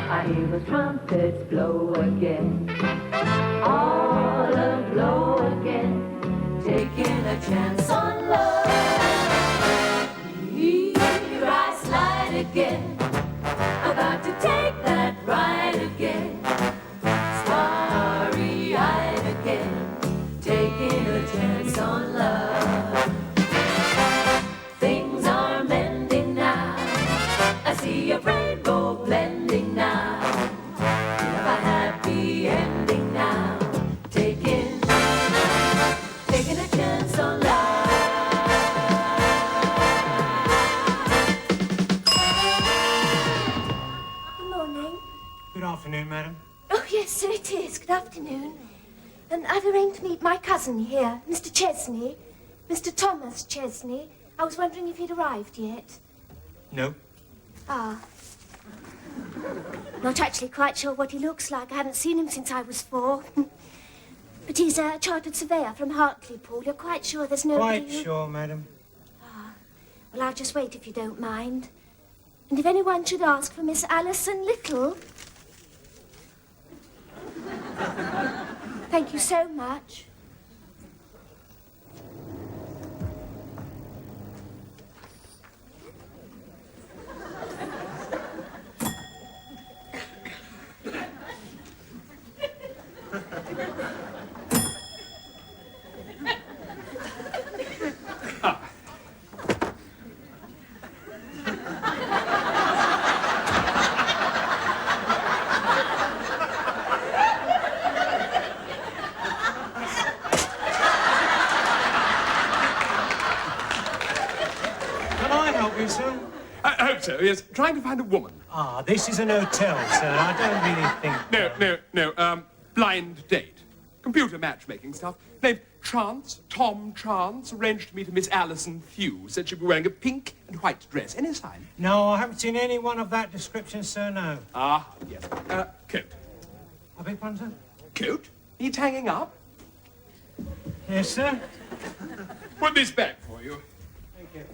I hear the trumpets blow again. All aglow again, taking a chance on love. Here I slide again, about to take that ride again. Starry-eyed again, taking a chance on love. Things are mending now, I see a rainbow blending now. Have a happy ending now, taking a chance on love. Good morning. Good afternoon, madam. Oh, yes, sir, it is. Good afternoon. And I've arranged to meet my cousin here, Mr. Chesney, Mr. Thomas Chesney. I was wondering if he'd arrived yet. No. Ah. Not actually quite sure what he looks like. I haven't seen him since I was 4. But he's a chartered surveyor from Hartlepool. You're quite sure there's nobody... Quite sure, madam. Ah. Well, I'll just wait if you don't mind. And if anyone should ask for Miss Alison Little... Thank you so much. Sir? I hope so, yes. Trying to find a woman. Ah, this is an hotel, sir. I don't really think... No. Blind date. Computer matchmaking stuff. Named Chance, Tom Chance, arranged to meet a Miss Alison Few. Said she'd be wearing a pink and white dress. Any sign? No, I haven't seen anyone of that description, sir, no. Ah, yes. Coat. I beg pardon, sir? Coat? Needs hanging up? Yes, sir. Put this back for you. Thank you.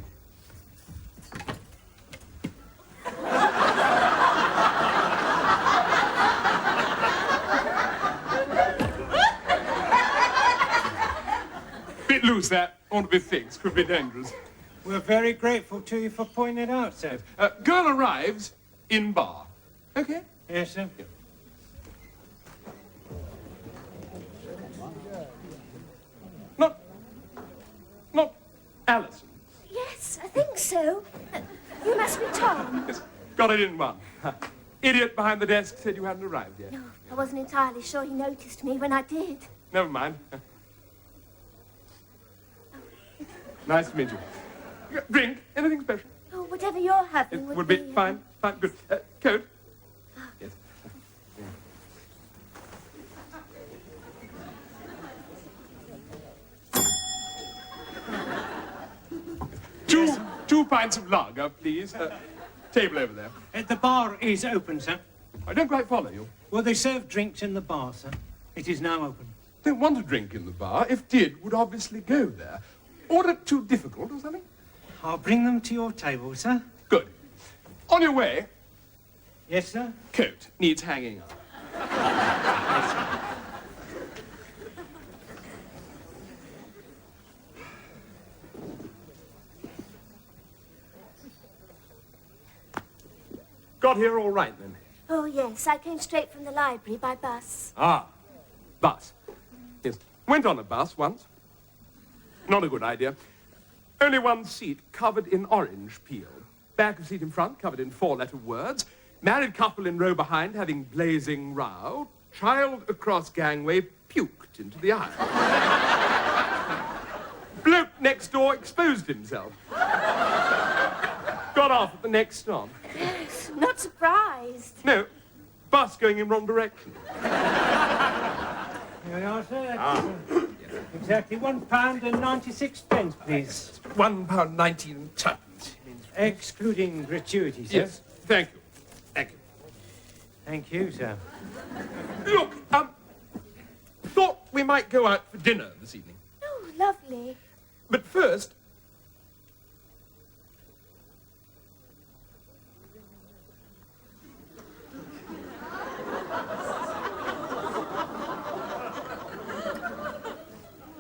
Bit loose, that. Ought to be fixed. Could be dangerous. We're very grateful to you for pointing it out, sir. Girl arrives in bar. Okay? Yes, sir. Yeah. Not Alison. Yes, I think so. You must be Tom. Yes, got it in one. Idiot behind the desk said you hadn't arrived yet. No, I wasn't entirely sure he noticed me when I did. Never mind. Nice to meet you. Drink? Anything special? Oh, whatever you're having It would would be fine. Good. Coat? Yes. Two pints of lager, please. Table over there. The bar is open, sir. I don't quite follow you. Well, they serve drinks in the bar, sir. It is now open. Don't want a drink in the bar. If did, would obviously go there. Order too difficult or something? I'll bring them to your table, sir. Good. On your way. Yes, sir? Coat needs hanging up. Yes, sir. Got here all right, then? Oh, yes, I came straight from the library by bus. Ah, bus. Yes, went on a bus once. Not a good idea. Only one seat covered in orange peel. Back of seat in front covered in 4-letter words. Married couple in row behind having blazing row. Child across gangway puked into the aisle. Bloke next door exposed himself. Got off at the next stop. Yes, not surprised. No, bus going in wrong direction. Here we are, sir. Exactly £1.96, please. £1.19 tuppence. Excluding gratuity, sir. Yes, thank you. Thank you. Thank you, sir. Look, thought we might go out for dinner this evening. Oh, lovely. But first...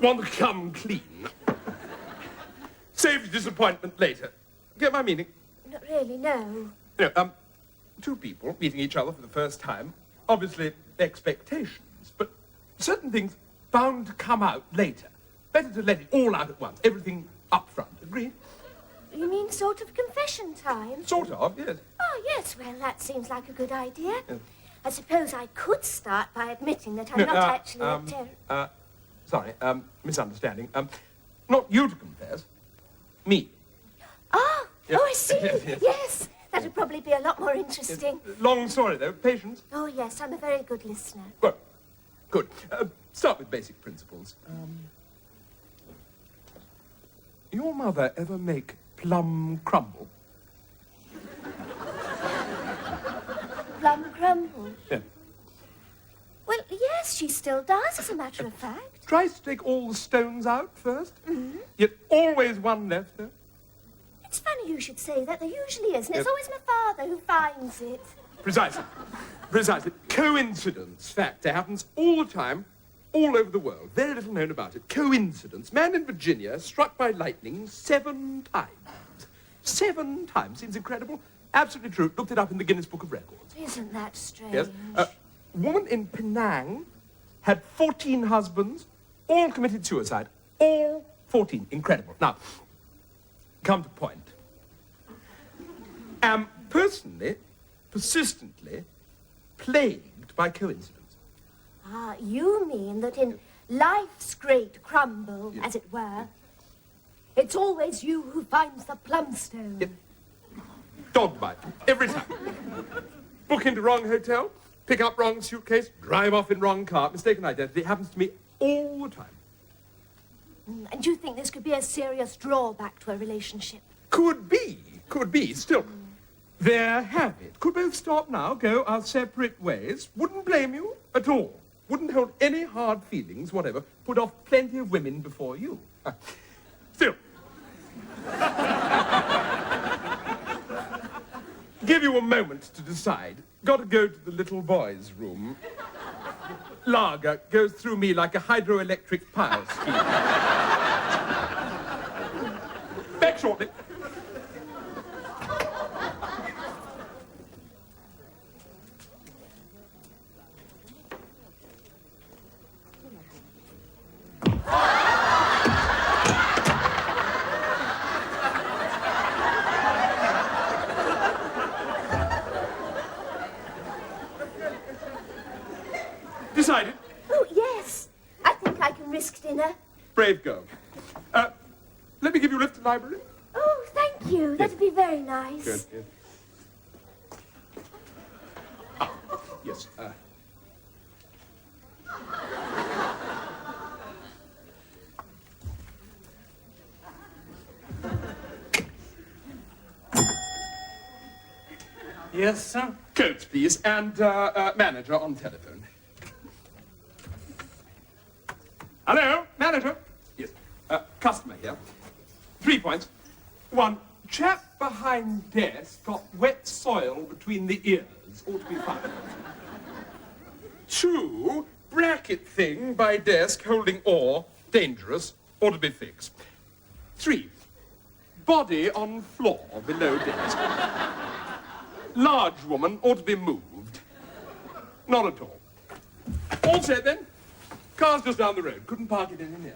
want to come clean. Save disappointment later. Get my meaning? Not really, no. No, two people meeting each other for the first time, obviously expectations, but certain things bound to come out later. Better to let it all out at once, everything up front. Agree? You mean sort of confession time? Sort of, yes. Oh, yes, well, that seems like a good idea. Yes. I suppose I could start by admitting that I'm not actually a sorry, misunderstanding. Not you to confess, me. Oh, Yes. oh, I see. Yes. Yes, that'd probably be a lot more interesting. Long story, though. Patience. Oh, yes, I'm a very good listener. Well, good. Start with basic principles. Your mother ever make plum crumble? Plum crumble? Yeah. Well, yes, she still does, as a matter of fact. Tries to take all the stones out first. Mm-hmm. Yet always one left, though. It's funny you should say that. There usually isn't. It's Yes. always my father who finds it. Precisely. Precisely. Coincidence factor happens all the time, all over the world. Very little known about it. Coincidence. Man in Virginia struck by lightning 7 times. 7 times. Seems incredible. Absolutely true. Looked it up in the Guinness Book of Records. Isn't that strange? Yes. Woman in Penang had 14 husbands, all committed suicide. All 14. Incredible. Now, come to point. Am personally, persistently plagued by coincidence. Ah, you mean that in life's great crumble, Yes. as it were, it's always you who finds the plumstone. Yes. Dog bite. Every time. Book into wrong hotel, pick up wrong suitcase, drive off in wrong car, mistaken identity. It happens to me all the time. And you think this could be a serious drawback to a relationship? Could be. Could be. Still, there have it. Could both stop now, go our separate ways. Wouldn't blame you at all. Wouldn't hold any hard feelings, whatever. Put off plenty of women before you. Still. Give you a moment to decide. Got to go to the little boy's room. Lager goes through me like a hydroelectric power scheme. Back shortly. Decided. Oh, yes. I think I can risk dinner. Brave girl. Let me give you a lift to the library. Oh, thank you. That'd be very nice. Good, yes. Yes, Yes, sir? Coats, please, and manager on telephone. Hello, manager. Yes, customer here. 3 points. 1, chap behind desk got wet soil between the ears. Ought to be fine. 2, bracket thing by desk holding ore. Dangerous. Ought to be fixed. 3, body on floor below desk. Large woman ought to be moved. Not at all. All set then. Car's just down the road. Couldn't park it any nearer.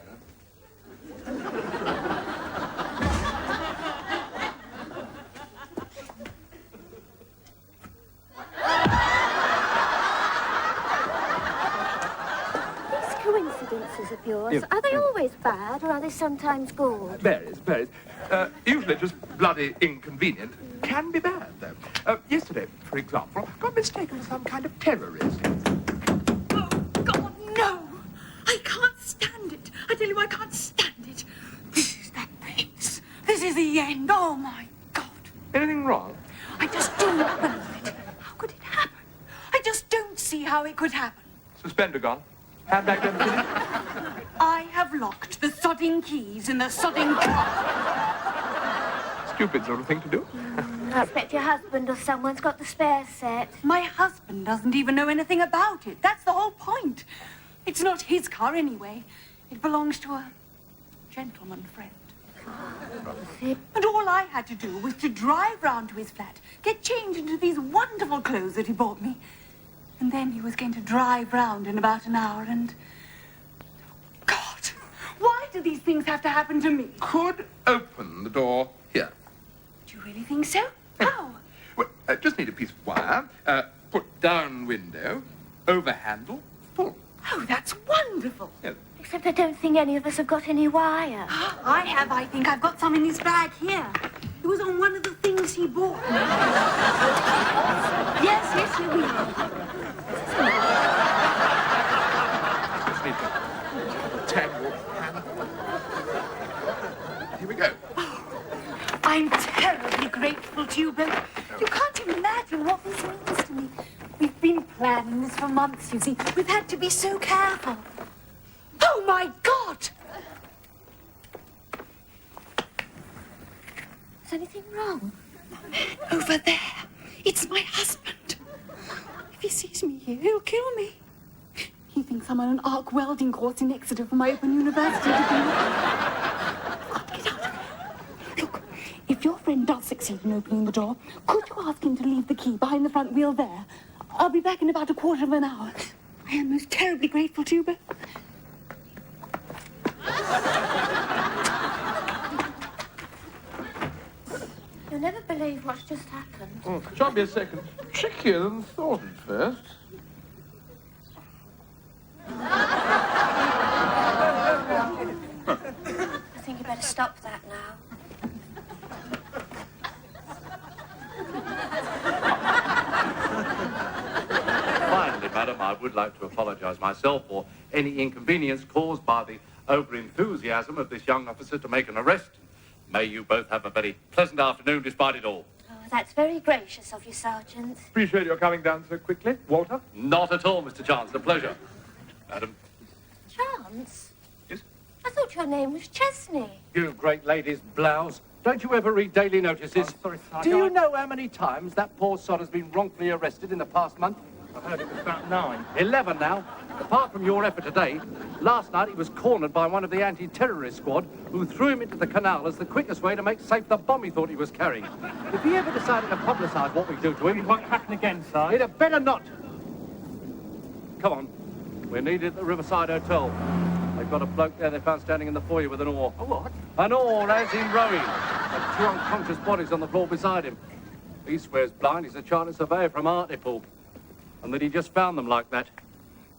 These coincidences of yours, Yes. are they always bad or are they sometimes good? Varies. Usually just bloody inconvenient. Can be bad, though. Yesterday, for example, got mistaken for some kind of terrorist. Oh, God, no! I can't stand it. I tell you, I can't stand it. This is that place. This is the end. Oh, my God. Anything wrong? I just do not believe it. How could it happen? I just don't see how it could happen. Suspender gone. Handbag done finished? I have locked the sodding keys in the sodding car. Stupid sort of thing to do. I expect your husband or someone's got the spare set. My husband doesn't even know anything about it. That's the whole point. It's not his car anyway. It belongs to a gentleman friend. And all I had to do was to drive round to his flat, get changed into these wonderful clothes that he bought me. And then he was going to drive round in about an hour and... God, why do these things have to happen to me? Could open the door here. Do you really think so? How? Well, just need a piece of wire. Put down window, over handle, pull. Oh, that's wonderful. Yes. Except I don't think any of us have got any wire. I have, I think. I've got some in this bag here. It was on one of the things he bought me. Yes, here we are. Just need to tangle handle. Here we go. I'm terribly grateful to you both. You can't imagine what this means to me. We've been planning this for months, you see. We've had to be so careful. Oh, my God! Is anything wrong? Over there. It's my husband. If he sees me here, he'll kill me. He thinks I'm on an arc welding course in Exeter for my Open University degree. Get out of here. Look, if your friend does succeed in opening the door, could you ask him to leave the key behind the front wheel there? I'll be back in about a quarter of an hour. I am most terribly grateful to you both. You'll never believe what's just happened. Shan't be a second. Trickier than thought at first. I think you better stop that now. Finally, madam, I would like to apologise myself for any inconvenience caused by the over-enthusiasm of this young officer to make an arrest. May you both have a very pleasant afternoon despite it all. Oh, that's very gracious of you, Sergeant. Appreciate your coming down so quickly. Walter? Not at all, Mr. Chancellor. Pleasure. Madam. Chance? Yes? I thought your name was Chesney. You great lady's blouse. Don't you ever read daily notices? sorry, Sergeant. Do you know how many times that poor sod has been wrongfully arrested in the past month? I heard it was about 9. 11 now. Apart from your effort today, last night he was cornered by one of the anti-terrorist squad who threw him into the canal as the quickest way to make safe the bomb he thought he was carrying. If he ever decided to publicise what we do to him, It won't happen again, Sergeant. he'd have better not. Come on. We're needed at the Riverside Hotel. They've got a bloke there they found standing in the foyer with an oar. A what? An oar, as in rowing. And 2 unconscious bodies on the floor beside him. He swears blind he's a chartered surveyor from Hartlepool. And that he just found them like that.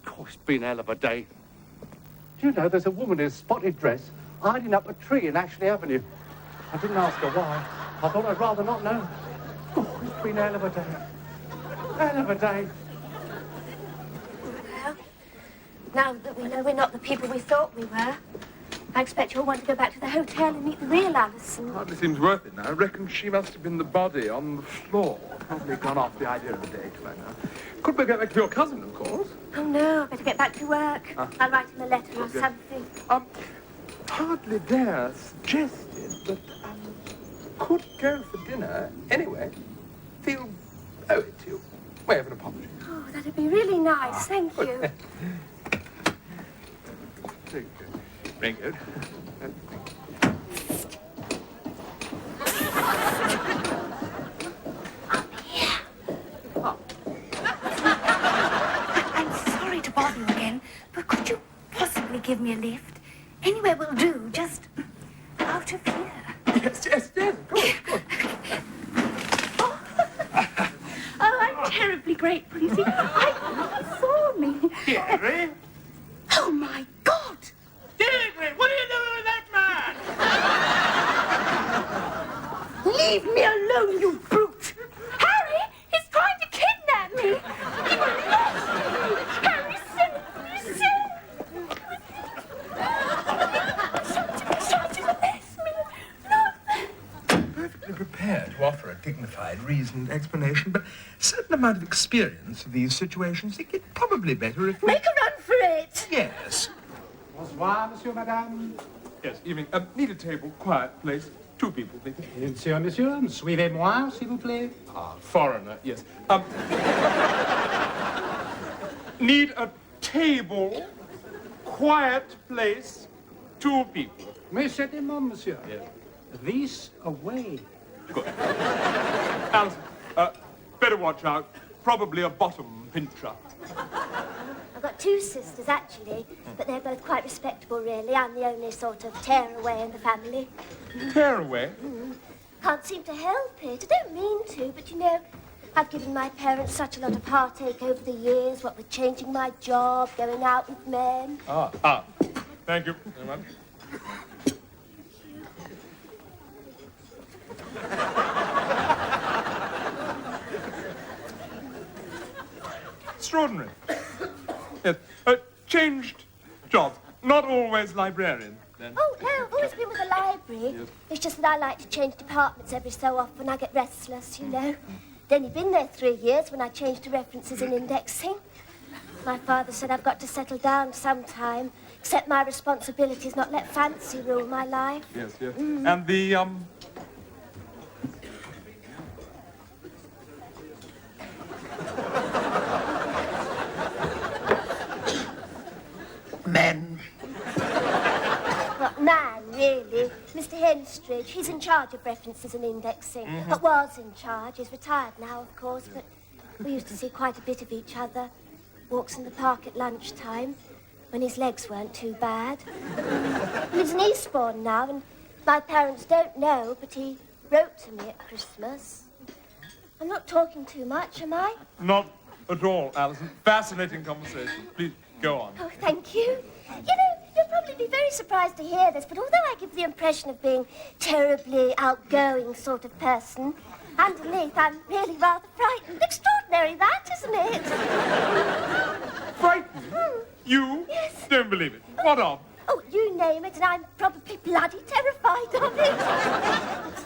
Oh, it's been a hell of a day. Do you know, there's a woman in a spotted dress hiding up a tree in Ashley Avenue. I didn't ask her why. I thought I'd rather not know. Oh, it's been a hell of a day. Hell of a day. Well, now that we know we're not the people we thought we were, I expect you'll want to go back to the hotel and meet the real Alison. Hardly seems worth it now. I reckon she must have been the body on the floor. Probably gone off the idea of the date by now. Could we get back to your cousin, of course? Oh, no, I better get back to work. I'll write him a letter or Okay. something. Hardly dare suggest it, but could go for dinner anyway. Feel owe it to you. Way of an apology. Oh, that'd be really nice. Thank you. Very good. Very good. I'm sorry to bother you again, but could you possibly give me a lift? Anywhere will do, just out of here. Yes, yes, yes. Of course, of course. Oh, I'm terribly grateful, you see. I saw me. Gary? Oh, my God! Deirdre, what are you doing with that man? Leave me alone, you brute! Harry, he's trying to kidnap me! He molested me! Harry, save me! Trying to molest me! No! Perfectly prepared to offer a dignified, reasoned explanation, but a certain amount of experience of these situations think it probably better if we... Make a run for it! Yes. Bonsoir, monsieur, madame. Yes, evening. Need a table, quiet place. 2 people, please. Monsieur, suivez-moi, s'il vous plaît. Ah, foreigner, yes. Need a table, quiet place, 2 people. Mais c'est des mots, monsieur. Yes. This away. Good. Alison, better watch out. Probably a bottom pincher. I've got 2 sisters, actually, but they're both quite respectable, really. I'm the only sort of tearaway in the family. Tearaway? Can't seem to help it. I don't mean to, but you know, I've given my parents such a lot of heartache over the years, what with changing my job, going out with men. Ah. Thank you very much. Extraordinary. Yes. Changed jobs. Not always librarian, then. Oh, no, I've always been with the library. Yes. It's just that I like to change departments every so often. I get restless, you know. I'd only been there 3 years when I changed to references and indexing. My father said I've got to settle down sometime, accept my responsibilities, not let fancy rule my life. Yes. And the, Men. Well, man, really. Mr. Henstridge, he's in charge of references and indexing. But was in charge. He's retired now, of course, but we used to see quite a bit of each other. Walks in the park at lunchtime, when his legs weren't too bad. He lives in Eastbourne now, and my parents don't know, but he wrote to me at Christmas. I'm not talking too much, am I? not at all, Alison. Fascinating conversation. Please, go on. Oh, thank you. You know, you'll probably be very surprised to hear this, but although I give the impression of being terribly outgoing sort of person, underneath I'm really rather frightened. Extraordinary, that, isn't it? Frightened? You? Yes. Don't believe it. What of? Oh, you name it, and I'm probably bloody terrified of it.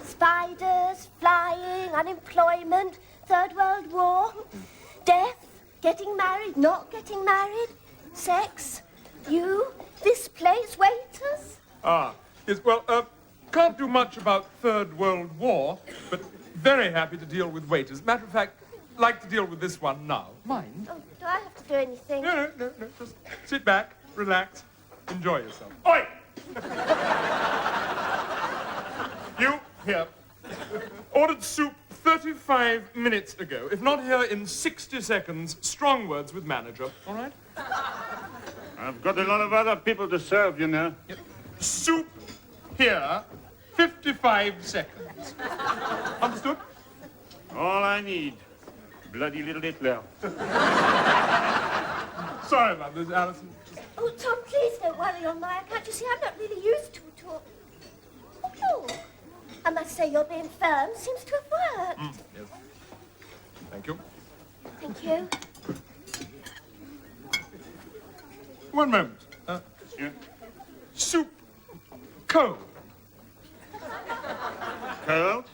Spiders, flying, unemployment, Third World War, death, getting married, not getting married, sex, you, this place, waiters. Yes, well, can't do much about Third World War, but very happy to deal with waiters. Matter of fact, like to deal with this one now. Mind? Oh, do I have to do anything? No. Just sit back, relax, enjoy yourself. Oi! You, here. Ordered soup 35 minutes ago. If not here in 60 seconds, strong words with manager. All right? I've got a lot of other people to serve, you know. Soup here, 55 seconds. Understood? All I need. Bloody little Hitler. Sorry about this, Alison. Oh, Tom, please don't worry on my account. You see, I'm not really used to talk. Oh, look. I must say your being firm seems to have worked. Yes. Thank you. Thank you. One moment. Monsieur? Soup. Cold. Cold?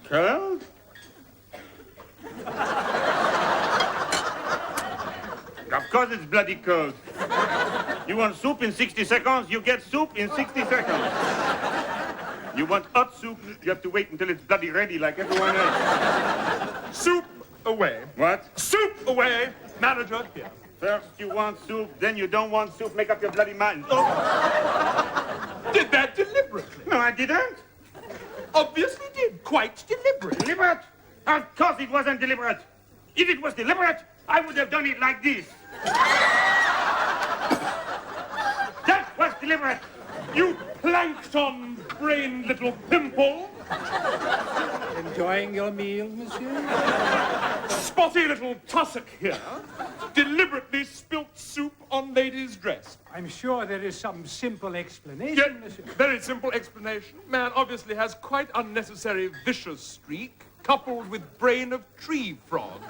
Cold? Of course it's bloody cold. You want soup in 60 seconds, you get soup in 60 seconds. You want hot soup, you have to wait until it's bloody ready like everyone else. Soup away. What? Soup away. Manager here. First you want soup, then you don't want soup. Make up your bloody mind. Oh. Did that deliberately. No, I didn't. Obviously did. Quite deliberate. Deliberate? Of course it wasn't deliberate. If it was deliberate, I would have done it like this. That was deliberate. You plankton-brained little pimple. Enjoying your meal, monsieur? Spotty little tussock here. Deliberately spilt soup on lady's dress. I'm sure there is some simple explanation, Yet, monsieur. very simple explanation. Man obviously has quite unnecessary vicious streak, coupled with brain of tree frog.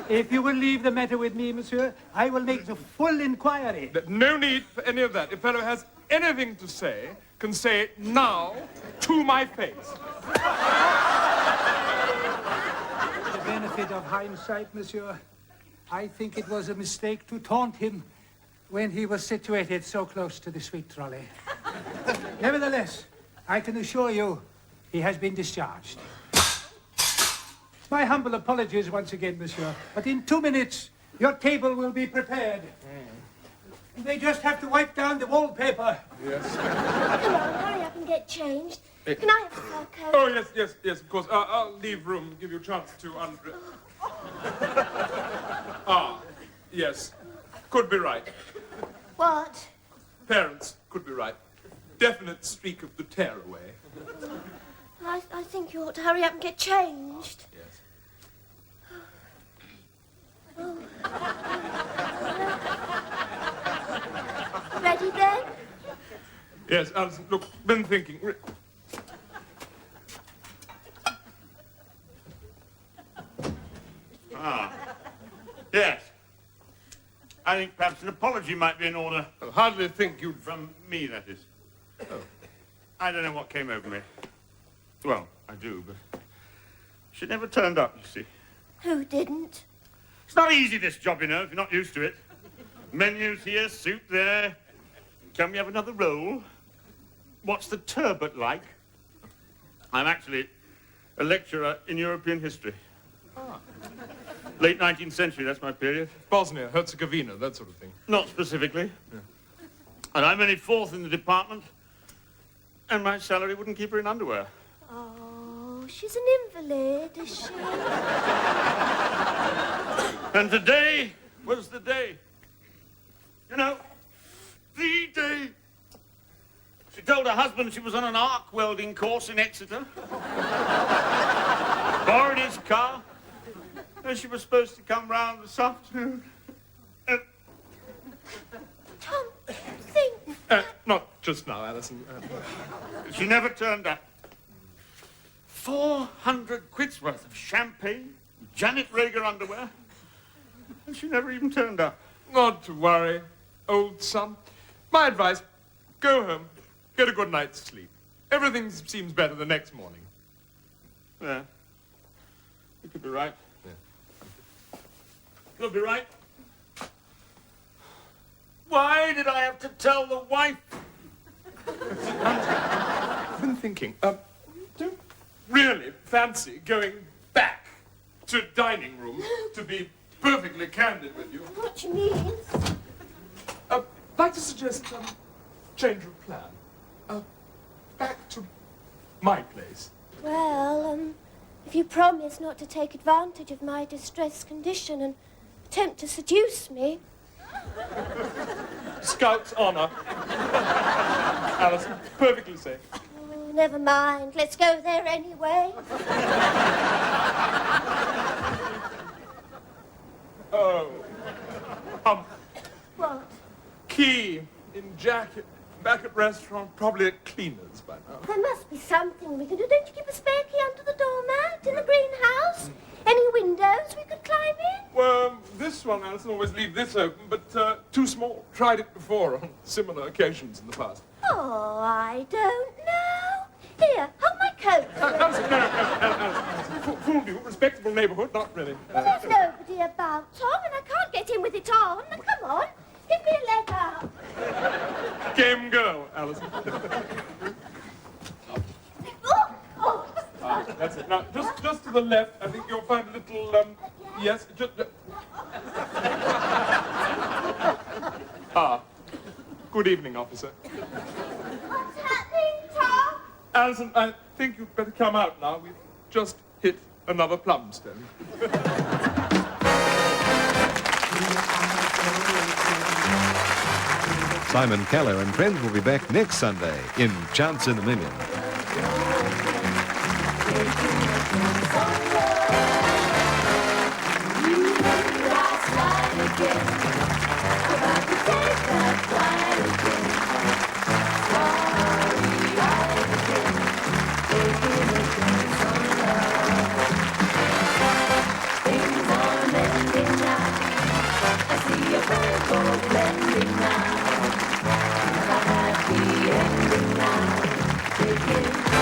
If you will leave the matter with me, monsieur, I will make the full inquiry. No need for any of that. If fellow has anything to say, can say it now to my face. The benefit of hindsight, monsieur, I think it was a mistake to taunt him when he was situated so close to the sweet trolley. Nevertheless, I can assure you he has been discharged. My humble apologies once again, monsieur, but in 2 minutes, your table will be prepared. They just have to wipe down the wallpaper. Yes. Come on, hurry up and get changed. Can I have a fur coat? Oh, yes, of course. I'll leave room, give you a chance to undress. Yes. Could be right. What? Parents could be right. Definite streak of the tearaway. I think you ought to hurry up and get changed. Yes. Ready then? Yes, Alison, look, been thinking. Yes. I think perhaps an apology might be in order. I hardly think you'd... From me, that is. Oh. I don't know what came over me. Well, I do, but she never turned up, you see. Who didn't? It's not easy, this job, you know, if you're not used to it. Menus here, soup there. Can we have another roll? What's the turbot like? I'm actually a lecturer in European history. Late 19th century, that's my period. Bosnia, Herzegovina, that sort of thing. Not specifically. Yeah. And I'm only fourth in the department, and my salary wouldn't keep her in underwear. Oh, she's an invalid, is she? And today was the day. You know, the day. She told her husband she was on an arc welding course in Exeter. Borrowed his car. And she was supposed to come round this afternoon. Tom, think. Not just now, Alison. She never turned up. 400 quid's worth of champagne, Janet Rager underwear, and she never even turned up. Not to worry, old son. My advice, go home, get a good night's sleep. Everything seems better the next morning. Yeah. You could be right. Could be right. Why did I have to tell the wife? I've been thinking, don't really fancy going back to dining room, to be perfectly candid with you. What do you mean? I'd like to suggest change of plan. Back to my place. Well, if you promise not to take advantage of my distressed condition and attempt to seduce me. Scout's honor. Alison, perfectly safe. Oh, never mind. Let's go there anyway. Oh. What? Key in jacket. Back at restaurant, probably at cleaners by now. There must be something we can do. Don't you keep a spare key under the doormat in the greenhouse? Any windows we could climb in? Well, this one, Alison, always leave this open, but too small. Tried it before on similar occasions in the past. Oh, I don't know. Here, hold my coat. Alison, no, Alison. Fooled you. Respectable neighborhood, not really. There's nobody about, Tom, and I can't get in with it on. Now, come on. Give me a leg up. Game girl, Alison. That's it. Now, just to the left, I think you'll find a little, yes, just... Good evening, officer. What's happening, Tom? Alison, I think you'd better come out now. We've just hit another plumstone. Simon Keller and friends will be back next Sunday in Chance in a Million. Ending now. Take it.